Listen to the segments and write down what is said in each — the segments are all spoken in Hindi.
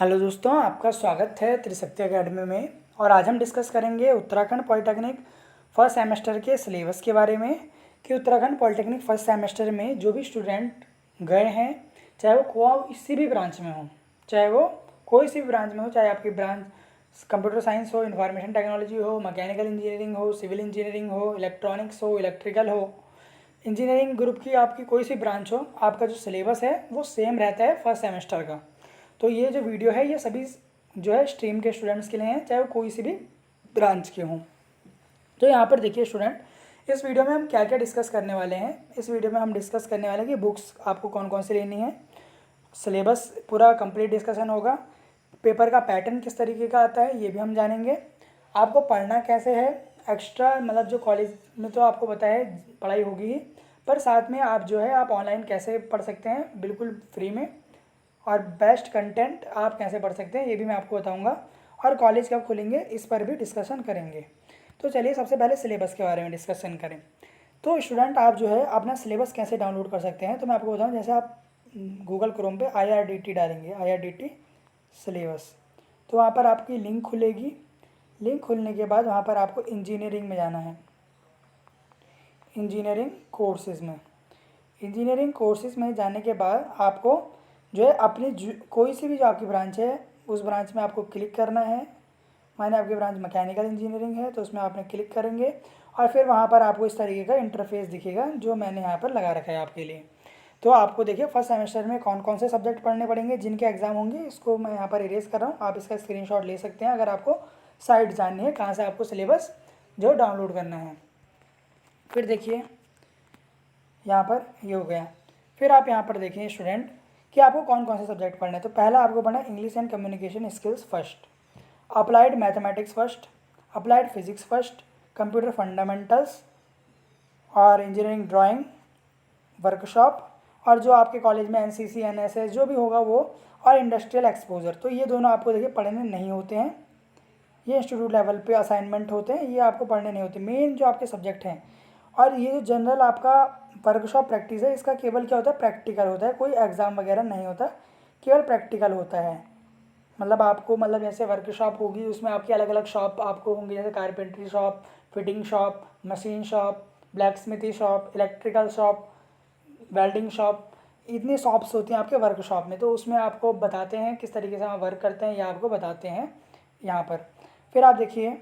हेलो दोस्तों, आपका स्वागत है त्रिशक्ति एकेडमी में। और आज हम डिस्कस करेंगे उत्तराखंड पॉलिटेक्निक फर्स्ट सेमेस्टर के सिलेबस के बारे में कि उत्तराखंड पॉलिटेक्निक फर्स्ट सेमेस्टर में जो भी स्टूडेंट गए हैं, चाहे वो किसी भी ब्रांच में हो, चाहे वो कोई सी भी ब्रांच में हो, चाहे आपकी ब्रांच कंप्यूटर साइंस हो, इंफॉर्मेशन टेक्नोलॉजी हो, मैकेनिकल इंजीनियरिंग हो, सिविल इंजीनियरिंग हो, इलेक्ट्रॉनिक्स हो, इलेक्ट्रिकल हो, इंजीनियरिंग ग्रुप की आपकी कोई सी ब्रांच हो, आपका जो सिलेबस है वो सेम रहता है फर्स्ट सेमेस्टर का। तो ये जो वीडियो है ये सभी जो है स्ट्रीम के स्टूडेंट्स के लिए हैं, चाहे वो कोई सी भी ब्रांच के हों। तो यहाँ पर देखिए स्टूडेंट, इस वीडियो में हम क्या क्या डिस्कस करने वाले हैं। इस वीडियो में हम डिस्कस करने वाले हैं कि बुक्स आपको कौन कौन सी लेनी है, सिलेबस पूरा कंप्लीट डिस्कशन होगा, पेपर का पैटर्न किस तरीके का आता है ये भी हम जानेंगे, आपको पढ़ना कैसे है, एक्स्ट्रा मतलब जो कॉलेज में तो आपको पता है पढ़ाई होगी ही, पर साथ में आप जो है आप ऑनलाइन कैसे पढ़ सकते हैं बिल्कुल फ्री में, और बेस्ट कंटेंट आप कैसे पढ़ सकते हैं ये भी मैं आपको बताऊंगा, और कॉलेज कब खुलेंगे इस पर भी डिस्कशन करेंगे। तो चलिए सबसे पहले सिलेबस के बारे में डिस्कशन करें। तो स्टूडेंट आप जो है अपना सिलेबस कैसे डाउनलोड कर सकते हैं, तो मैं आपको बताऊं। जैसे आप गूगल क्रोम पे IRDT डालेंगे, IRDT सिलेबस, तो वहाँ पर आपकी लिंक खुलेगी। लिंक खुलने के बाद वहाँ पर आपको इंजीनियरिंग में जाना है, इंजीनियरिंग कोर्सेज़ में। इंजीनियरिंग कोर्सेज़ में जाने के बाद आपको जो है अपनी कोई सी भी जो आपकी ब्रांच है उस ब्रांच में आपको क्लिक करना है। माने आपकी ब्रांच मैकेनिकल इंजीनियरिंग है तो उसमें आपने क्लिक करेंगे और फिर वहाँ पर आपको इस तरीके का इंटरफेस दिखेगा जो मैंने यहाँ पर लगा रखा है आपके लिए। तो आपको देखिए फर्स्ट सेमेस्टर में कौन कौन से सब्जेक्ट पढ़ने पड़ेंगे, जिनके एग्ज़ाम होंगे, इसको मैं यहाँ पर इरेज कर रहा हूँ। आप इसका स्क्रीनशॉट ले सकते हैं अगर आपको साइट जाननी है कहाँ से आपको सिलेबस जो डाउनलोड करना है। फिर देखिए यहाँ पर ये हो गया। फिर आप यहाँ पर देखिए स्टूडेंट कि आपको कौन कौन से सब्जेक्ट पढ़ने हैं। तो पहला आपको पढ़ना है English and communication skills first, applied mathematics first, applied physics first, computer fundamentals और इंजीनियरिंग ड्राइंग वर्कशॉप, और जो आपके कॉलेज में NCC NSS जो भी होगा वो, और इंडस्ट्रियल एक्सपोजर। तो ये दोनों आपको देखिए पढ़ने नहीं होते हैं, ये इंस्टीट्यूट लेवल पे असाइनमेंट होते हैं, ये आपको पढ़ने नहीं होते। मेन जो आपके सब्जेक्ट हैं, और ये जो जनरल आपका वर्कशॉप प्रैक्टिस है, इसका केवल क्या होता है, प्रैक्टिकल होता है, कोई एग्ज़ाम वगैरह नहीं होता, केवल प्रैक्टिकल होता है। मतलब आपको मतलब जैसे वर्कशॉप होगी उसमें आपकी अलग अलग शॉप आपको होंगी, जैसे carpentry shop, fitting shop, machine shop, black smithy shop, electrical shop, welding shop, इतनी शॉप्स होती हैं आपके वर्कशॉप में। तो उसमें आपको बताते हैं किस तरीके से हम वर्क करते हैं, या आपको बताते हैं यहाँ पर। फिर आप देखिए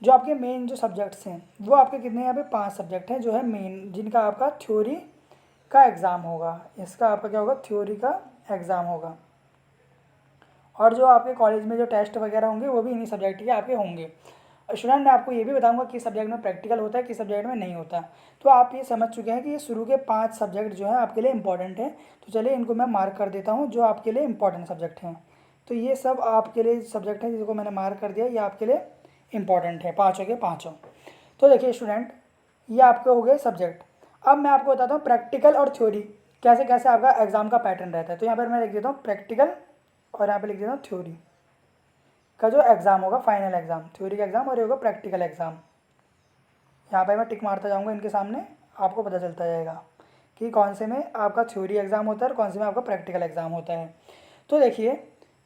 जो आपके मेन जो सब्जेक्ट्स हैं वो आपके कितने, यहाँ पे 5 सब्जेक्ट हैं जो है मेन, जिनका आपका थ्योरी का एग्ज़ाम होगा। इसका आपका क्या होगा, थ्योरी का एग्ज़ाम होगा। और जो आपके कॉलेज में जो टेस्ट वगैरह होंगे वो भी इन्हीं सब्जेक्ट के आपके होंगे। स्टूडेंट मैं आपको ये भी बताऊंगा किस सब्जेक्ट में प्रैक्टिकल होता है, किस सब्जेक्ट में नहीं होता। तो आप ये समझ चुके हैं कि ये शुरू के 5 सब्जेक्ट जो है आपके लिए इंपॉर्टेंट है। तो चलिए इनको मैं मार्क कर देता हूँ जो आपके लिए इंपॉर्टेंट सब्जेक्ट हैं। तो ये सब आपके लिए सब्जेक्ट हैं जिसको मैंने मार्क कर दिया, ये आपके लिए इंपॉर्टेंट है, पाँचों के पाँचों। तो देखिए स्टूडेंट, ये आपके हो गए सब्जेक्ट। अब मैं आपको बताता हूँ प्रैक्टिकल और थ्योरी कैसे कैसे आपका एग्ज़ाम का पैटर्न रहता है। तो यहाँ पर मैं लिख देता हूँ प्रैक्टिकल, और यहाँ पे लिख देता हूँ थ्योरी का जो एग्ज़ाम होगा, फाइनल एग्ज़ाम, थ्योरी का एग्ज़ाम, और ये होगा प्रैक्टिकल एग्ज़ाम। यहाँ पे मैं टिक मारता जाऊँगा इनके सामने, आपको पता चलता जाएगा कि कौन से में आपका थ्योरी एग्ज़ाम होता है और कौन से में आपका प्रैक्टिकल एग्ज़ाम होता है। तो देखिए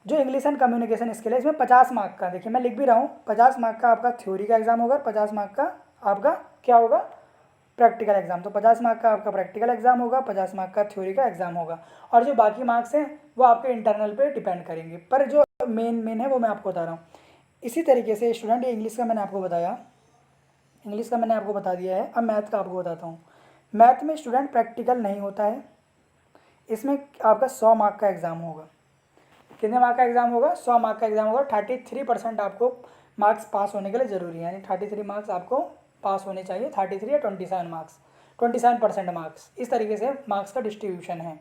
जो इंग्लिश एंड कम्युनिकेशन स्किल है इसमें 50 मार्क का, देखिए मैं लिख भी रहा हूँ, 50 मार्क का आपका थ्योरी का एग्ज़ाम होगा, 50 मार्क का आपका क्या होगा, प्रैक्टिकल एग्ज़ाम। तो 50 मार्क का आपका प्रैक्टिकल एग्ज़ाम होगा, 50 मार्क का थ्योरी का एग्ज़ाम होगा, और जो बाकी मार्क्स हैं वो आपके इंटरनल पे डिपेंड करेंगे। पर जो मेन है वो मैं आपको बता रहा हूँ। इसी तरीके से स्टूडेंट ये इंग्लिश का मैंने आपको बताया, इंग्लिश का मैंने आपको बता दिया है। अब मैथ का आपको बताता हूँ। मैथ में स्टूडेंट प्रैक्टिकल नहीं होता है, इसमें आपका 100 मार्क का एग्ज़ाम होगा। कितने मार्क का एग्ज़ाम होगा, 100 मार्क का एग्ज़ाम होगा। 33% आपको मार्क्स पास होने के लिए ज़रूरी है, यानी 33 मार्क्स आपको पास होने चाहिए, 33 या 27 मार्क्स, 27% मार्क्स, इस तरीके से मार्क्स का डिस्ट्रीब्यूशन है।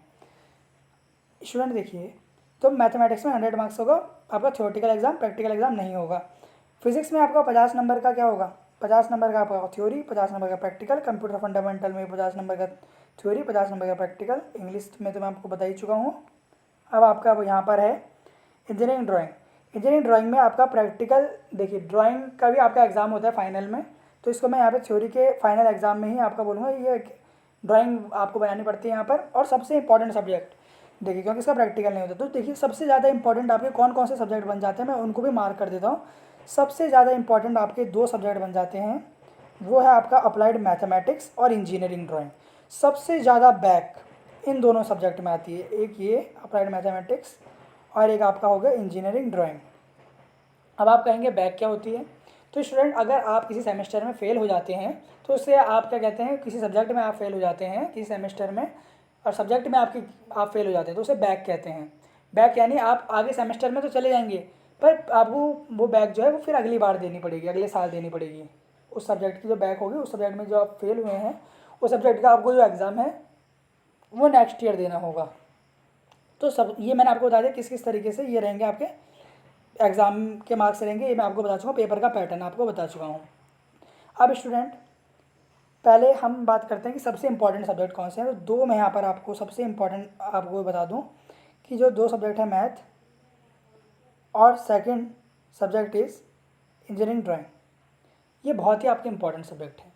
स्टूडेंट देखिए, तो मैथमेटिक्स में 100 मार्क्स होगा आपका थ्योरेटिकल एग्ज़ाम, प्रैक्टिकल एग्ज़ाम नहीं होगा। फिजिक्स में आपका 50 नंबर का क्या होगा, 50 नंबर का आपका थ्योरी, 50 नंबर का प्रैक्टिकल। कंप्यूटर फंडामेंटल में 50 नंबर का थ्योरी, 50 नंबर का प्रैक्टिकल। इंग्लिश में तो मैं आपको बता ही चुका हूँ। अब आपका यहाँ पर है इंजीनियरिंग ड्राइंग। इंजीनियरिंग ड्राइंग में आपका प्रैक्टिकल, देखिए ड्राइंग का भी आपका एग्ज़ाम होता है फाइनल में, तो इसको मैं यहाँ पे थ्योरी के फाइनल एग्ज़ाम में ही आपका बोलूँगा, ये ड्राइंग आपको बनानी पड़ती है यहाँ पर। और सबसे इंपॉर्टेंट सब्जेक्ट देखिए क्योंकि इसका प्रैक्टिकल नहीं होता। तो देखिए सबसे ज़्यादा इंपॉर्टेंट आपके कौन कौन से सब्जेक्ट बन जाते हैं, मैं उनको भी मार्क कर देता हूँ। सबसे ज़्यादा इंपॉर्टेंट आपके 2 सब्जेक्ट बन जाते हैं, वो है आपका अप्लाइड मैथमेटिक्स और इंजीनियरिंग ड्राइंग। सबसे ज़्यादा बैक इन दोनों सब्जेक्ट में आती है, एक ये अप्लाइड मैथमेटिक्स और एक आपका हो गया इंजीनियरिंग ड्राइंग। अब आप कहेंगे बैक क्या होती है? तो स्टूडेंट अगर आप किसी सेमेस्टर में फ़ेल हो जाते हैं तो उससे आप क्या कहते हैं, किसी सब्जेक्ट में आप फेल हो जाते हैं किसी सेमेस्टर में और सब्जेक्ट में आप फेल हो जाते हैं तो उसे बैक कहते हैं। बैक यानी आप आगे सेमेस्टर में तो चले जाएंगे पर आपको वो बैक जो है वो फिर अगली बार देनी पड़ेगी, अगले साल देनी पड़ेगी। उस सब्जेक्ट की जो बैक होगी, उस सब्जेक्ट में जो आप फेल हुए हैं उस सब्जेक्ट का आपको जो एग्ज़ाम है वो नेक्स्ट ईयर देना होगा। तो सब ये मैंने आपको बता दिया किस किस तरीके से ये रहेंगे आपके एग्ज़ाम के मार्क्स रहेंगे, ये मैं आपको बता चुका हूँ, पेपर का पैटर्न आपको बता चुका हूँ। अब स्टूडेंट पहले हम बात करते हैं कि सबसे इंपॉर्टेंट सब्जेक्ट कौन से हैं। तो 2 मैं यहाँ पर आपको सबसे इंपॉर्टेंट आपको बता दूँ कि जो 2 सब्जेक्ट है मैथ और second subject is engineering drawing, ये बहुत ही आपके इंपॉर्टेंट सब्जेक्ट हैं।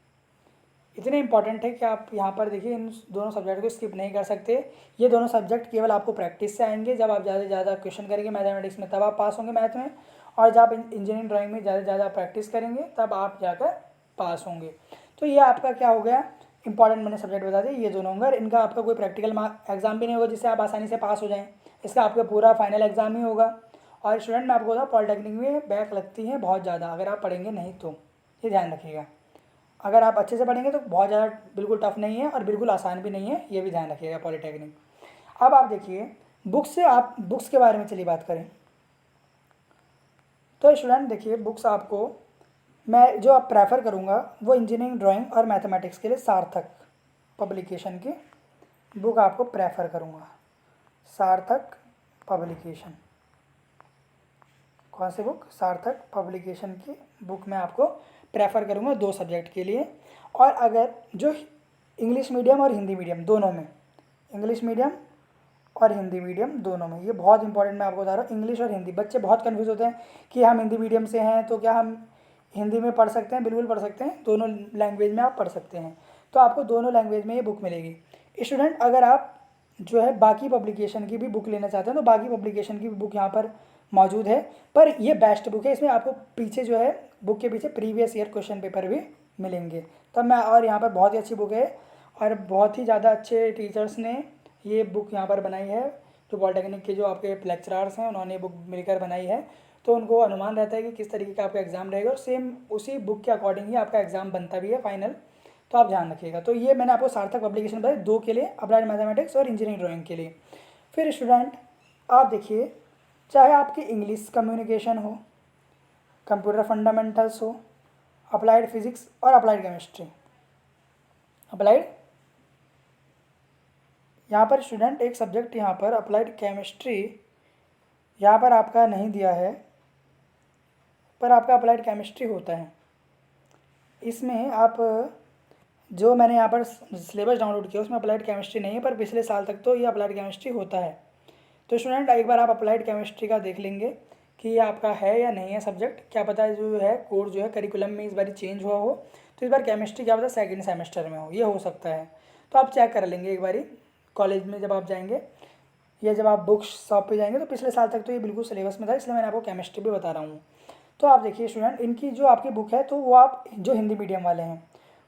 इतने इंपॉर्टेंट है कि आप यहाँ पर देखिए इन दोनों सब्जेक्ट को स्किप नहीं कर सकते। ये दोनों सब्जेक्ट केवल आपको प्रैक्टिस से आएंगे, जब आप ज़्यादा से ज़्यादा क्वेश्चन करेंगे मैथमेटिक्स में तब आप पास होंगे मैथ में, और जब आप इंजीनियरिंग ड्राइंग में ज़्यादा से ज़्यादा प्रैक्टिस करेंगे तब आप जाकर पास होंगे। तो ये आपका क्या हो गया, इंपॉर्टेंट मैंने सब्जेक्ट बता दिए ये दोनों होंगे। और इनका आपका कोई प्रैक्टिकल एग्जाम भी नहीं होगा जिससे आप आसानी से पास हो जाएँ, इसका आपका पूरा फाइनल एग्जाम ही होगा। और स्टूडेंट मैं आपको बताऊँ पॉलिटेक्निक में बैक लगती है बहुत ज़्यादा अगर आप पढ़ेंगे नहीं तो, ये ध्यान रखिएगा। अगर आप अच्छे से पढ़ेंगे तो बहुत ज़्यादा बिल्कुल टफ नहीं है और बिल्कुल आसान भी नहीं है, ये भी ध्यान रखिएगा पॉलिटेक्निक। अब आप देखिए बुक्स के बारे में चलिए बात करें। तो स्टूडेंट देखिए बुक्स आपको मैं जो आप प्रेफर करूँगा वो इंजीनियरिंग ड्राइंग और मैथमेटिक्स के लिए सार्थक पब्लिकेशन की बुक आपको प्रेफर करूँगा। सार्थक पब्लिकेशन, कौन सी बुक? सार्थक पब्लिकेशन की बुक मैं आपको प्रेफर करूँगा 2 सब्जेक्ट के लिए। और अगर जो इंग्लिश मीडियम और हिंदी मीडियम दोनों में, इंग्लिश मीडियम और हिंदी मीडियम दोनों में, ये बहुत इंपॉर्टेंट मैं आपको बता रहा हूँ। इंग्लिश और हिंदी, बच्चे बहुत कन्फ्यूज़ होते हैं कि हम हिंदी मीडियम से हैं तो क्या हम हिंदी में पढ़ सकते हैं? बिल्कुल पढ़ सकते हैं, दोनों लैंग्वेज में आप पढ़ सकते हैं। तो आपको दोनों लैंग्वेज में ये बुक मिलेगी। स्टूडेंट अगर आप जो है बाकी पब्लिकेशन की भी बुक लेना चाहते हैं तो बाकी पब्लिकेशन की भी बुक यहाँ पर मौजूद है, पर ये बेस्ट बुक है। इसमें आपको पीछे जो है बुक के पीछे प्रीवियस ईयर क्वेश्चन पेपर भी मिलेंगे तब मैं, और यहाँ पर बहुत ही अच्छी बुक है और बहुत ही ज़्यादा अच्छे टीचर्स ने ये बुक यहाँ पर बनाई है। जो पॉलिटेक्निक के जो आपके लेक्चरार्स हैं उन्होंने बुक मिलकर बनाई है, तो उनको अनुमान रहता है कि किस तरीके का आपका एग्ज़ाम रहेगा और सेम उसी बुक के अकॉर्डिंग ही आपका एग्ज़ाम बनता भी है फाइनल। तो आप ध्यान रखिएगा। तो ये मैंने आपको सार्थक पब्लिकेशन बताई 2 के लिए, अप्लाइड मैथमेटिक्स और इंजीनियरिंग ड्राइंग के लिए। फिर स्टूडेंट आप देखिए, चाहे आपकी इंग्लिश कम्युनिकेशन हो, कंप्यूटर फंडामेंटल्स हो, अप्लाइड फिजिक्स और अप्लाइड केमिस्ट्री, अप्लाइड यहाँ पर स्टूडेंट एक सब्जेक्ट यहाँ पर अप्लाइड केमिस्ट्री यहाँ पर आपका नहीं दिया है, पर आपका अप्लाइड केमिस्ट्री होता है। इसमें आप जो मैंने यहाँ पर सिलेबस डाउनलोड किया उसमें अप्लाइड केमिस्ट्री नहीं है, पर पिछले साल तक तो ये अप्लाइड केमिस्ट्री होता है। तो स्टूडेंट एक बार आप अप्लाइड केमिस्ट्री का देख लेंगे कि ये आपका है या नहीं है सब्जेक्ट। क्या पता है जो है कोर्स जो है करिकुलम में इस बार चेंज हुआ हो, तो इस बार केमिस्ट्री क्या पता सेकंड सेमेस्टर में हो, ये हो सकता है। तो आप चेक कर लेंगे एक बारी कॉलेज में जब आप जाएंगे या जब आप बुक शॉप पे जाएंगे, तो पिछले साल तक तो ये बिल्कुल सिलेबस में था, इसलिए मैंने आपको केमिस्ट्री भी बता रहा हूँ। तो आप देखिए स्टूडेंट इनकी जो आपकी बुक है तो वो आप जो हिंदी मीडियम वाले हैं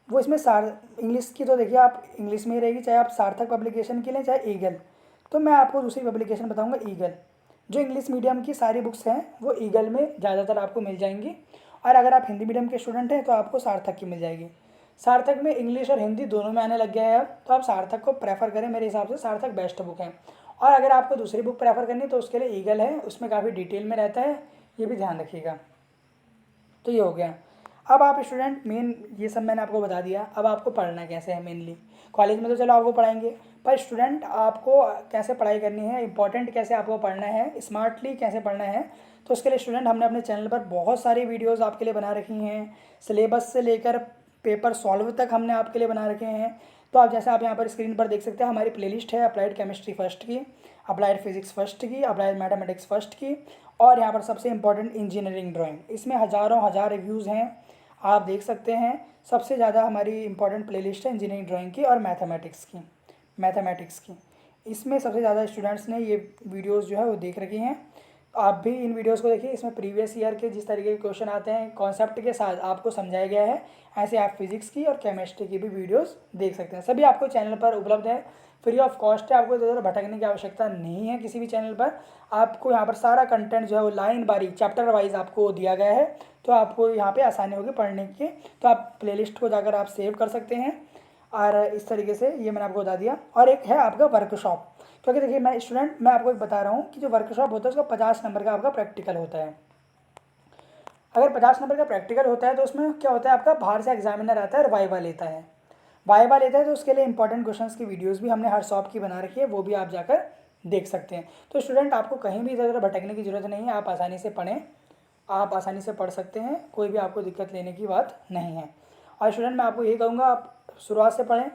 वो इसमें इंग्लिश की तो देखिए आप इंग्लिश में ही रहेगी, चाहे आप सार्थक पब्लिकेशन की लें चाहे ईगल। तो मैं आपको दूसरी पब्लिकेशन बताऊंगा ईगल। जो इंग्लिश मीडियम की सारी बुक्स हैं वो ईगल में ज़्यादातर आपको मिल जाएंगी, और अगर आप हिंदी मीडियम के स्टूडेंट हैं तो आपको सार्थक की मिल जाएगी। सार्थक में इंग्लिश और हिंदी दोनों में आने लग गया है अब, तो आप सार्थक को प्रेफर करें, मेरे हिसाब से सार्थक बेस्ट बुक है। और अगर आपको दूसरी बुक प्रेफर करनी तो उसके लिए ईगल है, उसमें काफ़ी डिटेल में रहता है, ये भी ध्यान रखिएगा। तो ये हो गया। अब आप स्टूडेंट मेन ये सब मैंने आपको बता दिया, अब आपको पढ़ना कैसे है मेनली। कॉलेज में तो चलो आपको पढ़ाएंगे, पर स्टूडेंट आपको कैसे पढ़ाई करनी है, इंपॉर्टेंट कैसे आपको पढ़ना है, स्मार्टली कैसे पढ़ना है, तो उसके लिए स्टूडेंट हमने अपने चैनल पर बहुत सारी वीडियोज़ आपके लिए बना रखी हैं। सिलेबस से लेकर पेपर सॉल्व तक हमने आपके लिए बना रखे हैं। तो आप जैसे आप यहाँ पर स्क्रीन पर देख सकते हैं हमारी प्लेलिस्ट है अप्लाइड केमिस्ट्री फर्स्ट की, अप्लाइड फिजिक्स फर्स्ट की, अप्लाइड मैथमेटिक्स फर्स्ट की, और यहाँ पर सबसे इंपॉर्टेंट इंजीनियरिंग ड्राइंग। इसमें हज़ारों हज़ार रिव्यूज़ हैं, आप देख सकते हैं। सबसे ज़्यादा हमारी इंपॉर्टेंट प्लेलिस्ट है इंजीनियरिंग ड्राइंग की और मैथमेटिक्स की। इसमें सबसे ज़्यादा स्टूडेंट्स ने ये वीडियोस जो है वो देख रखी हैं। आप भी इन वीडियोस को देखिए, इसमें प्रीवियस ईयर के जिस तरीके के क्वेश्चन आते हैं कॉन्सेप्ट के साथ आपको समझाया गया है, ऐसे आप फिजिक्स की और केमिस्ट्री की भी वीडियोस देख सकते हैं। सभी आपको चैनल पर उपलब्ध है, फ्री ऑफ कॉस्ट है, आपको इधर भटकने की आवश्यकता नहीं है किसी भी चैनल पर। आपको यहाँ पर सारा कंटेंट जो है वो लाइन बारी चैप्टर वाइज आपको दिया गया है, तो आपको यहाँ पे आसानी होगी पढ़ने की। तो आप प्लेलिस्ट को जाकर आप सेव कर सकते हैं। और इस तरीके से ये मैंने आपको बता दिया। और एक है आपका वर्कशॉप, क्योंकि देखिए मैं आपको एक बता रहा हूँ कि जो वर्कशॉप होता है उसका 50 नंबर का आपका प्रैक्टिकल होता है। अगर 50 नंबर का प्रैक्टिकल होता है तो उसमें क्या होता है, आपका बाहर से एग्जामिनर आता है और वाइवा लेता है। वाइवा लेता है तो उसके लिए इंपॉर्टेंट क्वेश्चंस की वीडियोस भी हमने हर शॉप की बना रखी है, वो भी आप जाकर देख सकते हैं। तो स्टूडेंट आपको कहीं भी इधर उधर भटकने की ज़रूरत नहीं है, आप आसानी से पढ़ें, आप आसानी से पढ़ सकते हैं, कोई भी आपको दिक्कत लेने की बात नहीं है। और स्टूडेंट मैं आपको ये कहूँगा, आप शुरुआत से पढ़ें।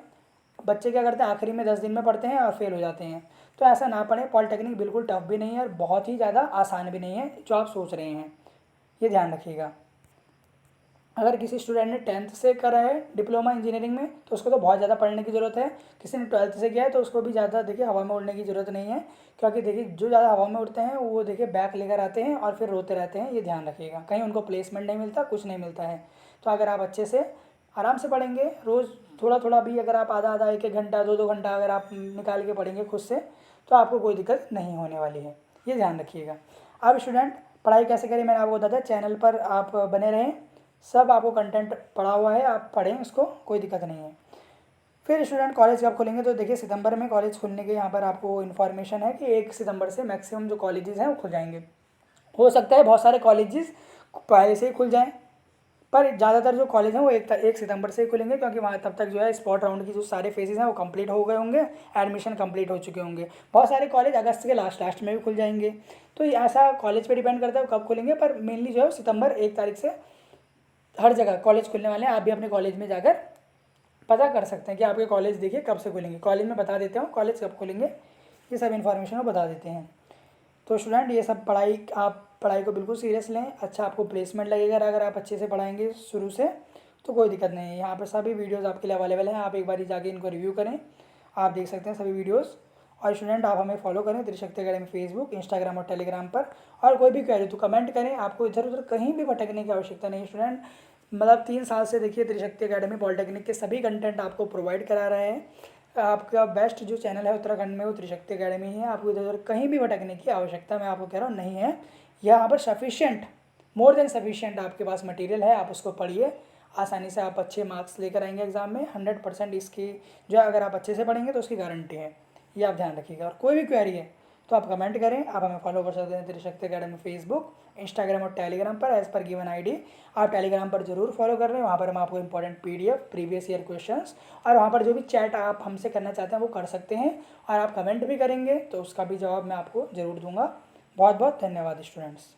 बच्चे क्या करते हैं, आखिरी में 10 दिन में पढ़ते हैं और फेल हो जाते हैं, तो ऐसा ना पढ़ें। पॉलिटेक्निक बिल्कुल टफ भी नहीं है और बहुत ही ज़्यादा आसान भी नहीं है जो आप सोच रहे हैं, ये ध्यान रखिएगा। अगर किसी स्टूडेंट ने 10th से करा है डिप्लोमा इंजीनियरिंग में तो उसको तो बहुत ज़्यादा पढ़ने की ज़रूरत है। किसी ने 12th से किया है तो उसको भी ज़्यादा देखिए हवा में उड़ने की ज़रूरत नहीं है, क्योंकि देखिए जो ज़्यादा हवा में उड़ते हैं वो देखिए बैक लेकर आते हैं और फिर रोते रहते हैं, ये ध्यान रखिएगा। कहीं उनको प्लेसमेंट नहीं मिलता, कुछ नहीं मिलता है। तो अगर आप अच्छे से आराम से पढ़ेंगे, रोज़ थोड़ा थोड़ा भी, अगर आप आधा आधा 1-1 घंटा 2-2 घंटा अगर आप निकाल के पढ़ेंगे खुद से, तो आपको कोई दिक्कत नहीं होने वाली है, ये ध्यान रखिएगा। अब स्टूडेंट पढ़ाई कैसे करें मैंने आपको बताया, चैनल पर आप बने रहें, सब आपको कंटेंट पढ़ा हुआ है, आप पढ़ें उसको, कोई दिक्कत नहीं है। फिर स्टूडेंट कॉलेज कब खुलेंगे, तो देखिए सितंबर में कॉलेज खुलने के यहाँ पर आपको इन्फॉर्मेशन है कि 1 सितंबर से मैक्सिमम जो कॉलेजेस हैं वो खुल जाएंगे। हो सकता है बहुत सारे कॉलेजेस पहले से ही खुल जाएँ, पर ज़्यादातर जो कॉलेज हैं वो 1 सितंबर से ही खुलेंगे, क्योंकि वहाँ तब तक जो है स्पॉट राउंड की जो सारे फेजेस हैं वो कंप्लीट हो गए होंगे, एडमिशन कंप्लीट हो चुके होंगे। बहुत सारे कॉलेज अगस्त के लास्ट में भी खुल जाएंगे। तो ये ऐसा कॉलेज पे डिपेंड करता है कब खुलेंगे, पर मेनली जो है सितंबर 1 तारीख से हर जगह कॉलेज खुलने वाले हैं। आप भी अपने कॉलेज में जाकर पता कर सकते हैं कि आपके कॉलेज देखिए कब से खुलेंगे। कॉलेज में बता देते हूँ कॉलेज कब खुलेंगे, ये सब इन्फॉर्मेशन वो बता देते हैं। तो स्टूडेंट ये सब पढ़ाई, आप पढ़ाई को बिल्कुल सीरियस लें, अच्छा आपको प्लेसमेंट लगेगा अगर आप अच्छे से पढ़ाएंगे शुरू से, तो कोई दिक्कत नहीं है। यहाँ पर सभी वीडियोस आपके लिए अवेलेबल हैं, आप एक बार जाके इनको रिव्यू करें, आप देख सकते हैं सभी वीडियोस। और स्टूडेंट आप हमें फॉलो करें त्रिशक्ति अकेडमी फेसबुक, इंस्टाग्राम और टेलीग्राम पर। और कोई भी क्वेरी तो कमेंट करें, आपको इधर उधर कहीं भी भटकने की आवश्यकता नहीं स्टूडेंट। मतलब 3 साल से देखिए त्रिशक्ति अकेडमी पॉलिटेक्निक के सभी कंटेंट आपको प्रोवाइड करा रहे हैं। आपका बेस्ट जो चैनल है उत्तराखंड में वो त्रिशक्ति अकेडमी है। आपको इधर उधर कहीं भी भटकने की आवश्यकता मैं आपको कह रहा हूँ नहीं है। यहाँ पर सफिशिएंट, मोर देन सफिशिएंट आपके पास मटेरियल है, आप उसको पढ़िए, आसानी से आप अच्छे मार्क्स लेकर आएंगे एग्जाम में। 100% इसकी जो है, अगर आप अच्छे से पढ़ेंगे तो उसकी गारंटी है, ये आप ध्यान रखिएगा। और कोई भी क्वेरी है तो आप कमेंट करें, आप हमें फॉलो कर सकते हैं त्रिशक्ति अकेडमी फेसबुक, इंस्टाग्राम और टेलीग्राम पर एज पर गिवन आईडी। आप टेलीग्राम पर जरूर फॉलो कर रहे हैं, वहाँ पर हम आपको important PDF, previous year questions और वहाँ पर जो भी चैट आप हमसे करना चाहते हैं वो कर सकते हैं। और आप कमेंट भी करेंगे तो उसका भी जवाब मैं आपको ज़रूर दूंगा। बहुत बहुत धन्यवाद स्टूडेंट्स।